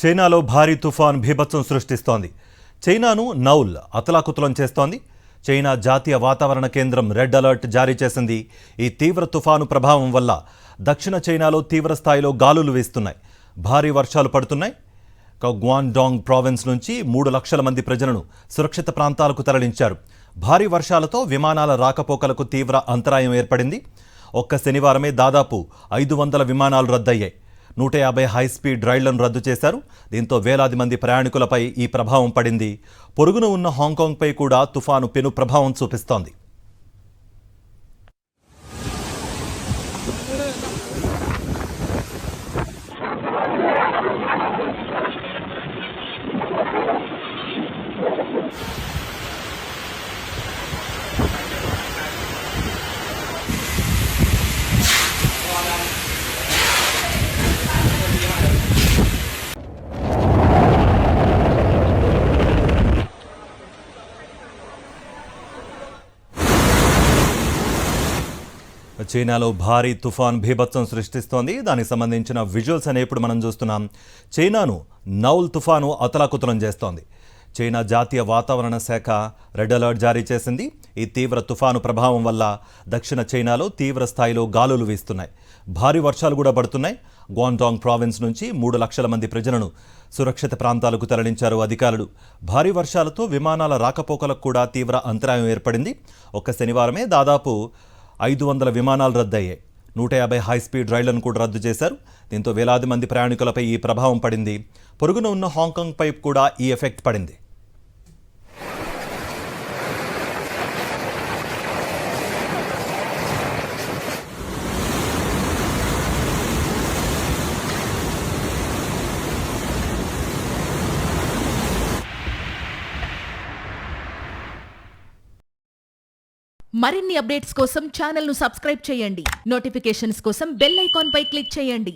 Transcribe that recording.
చైనాలో భారీ తుఫాన్ బీభత్సం సృష్టిస్తోంది. చైనాను నౌల్ అతలాకుతలం చేస్తోంది. చైనా జాతీయ వాతావరణ కేంద్రం రెడ్ అలర్ట్ జారీ చేసింది. ఈ తీవ్ర తుఫాను ప్రభావం వల్ల దక్షిణ చైనాలో తీవ్ర స్థాయిలో గాలులు వీస్తున్నాయి. భారీ వర్షాలు పడుతున్నాయి. గ్వాంగ్డాంగ్ ప్రావిన్స్ నుంచి 3 లక్షల మంది ప్రజలను సురక్షిత ప్రాంతాలకు తరలించారు. భారీ వర్షాలతో విమానాల రాకపోకలకు తీవ్ర అంతరాయం ఏర్పడింది. ఒక్క శనివారమే దాదాపు 500 విమానాలు రద్దయ్యాయి. 150 హైస్పీడ్ రైళ్లను రద్దు చేశారు. దీంతో వేలాది మంది ప్రయాణికులపై ఈ ప్రభావం పడింది. పొరుగున ఉన్న హాంకాంగ్పై కూడా తుఫాను పెను ప్రభావం చూపిస్తోంది. చైనాలో భారీ తుఫాన్ బీభత్సం సృష్టిస్తోంది. దానికి సంబంధించిన విజువల్స్ అనే ఇప్పుడు మనం చూస్తున్నాం. చైనాను నౌల్ తుఫాను అతలాకుతలం చేస్తోంది. చైనా జాతీయ వాతావరణ శాఖ రెడ్ అలర్ట్ జారీ చేసింది. ఈ తీవ్ర తుఫాను ప్రభావం వల్ల దక్షిణ చైనాలో తీవ్ర స్థాయిలో గాలులు వీస్తున్నాయి. భారీ వర్షాలు కూడా పడుతున్నాయి. గ్వాంగ్డాంగ్ ప్రావిన్స్ నుంచి 3 లక్షల మంది ప్రజలను సురక్షిత ప్రాంతాలకు తరలించారు అధికారులు. భారీ వర్షాలతో విమానాల రాకపోకలకు కూడా తీవ్ర అంతరాయం ఏర్పడింది. ఒక్క శనివారమే దాదాపు 500 విమానాలు రద్దయ్యాయి. 150 హైస్పీడ్ రైళ్లను కూడా రద్దు చేశారు. దీంతో వేలాది మంది ప్రయాణికులపై ఈ ప్రభావం పడింది. పొరుగున ఉన్న హాంకాంగ్పై కూడా ఈ ఎఫెక్ట్ పడింది. మరిన్ని అప్డేట్స్ కోసం ఛానల్ ను సబ్స్క్రైబ్ చేయండి. నోటిఫికేషన్స్ కోసం బెల్ ఐకాన్ పై క్లిక్ చేయండి.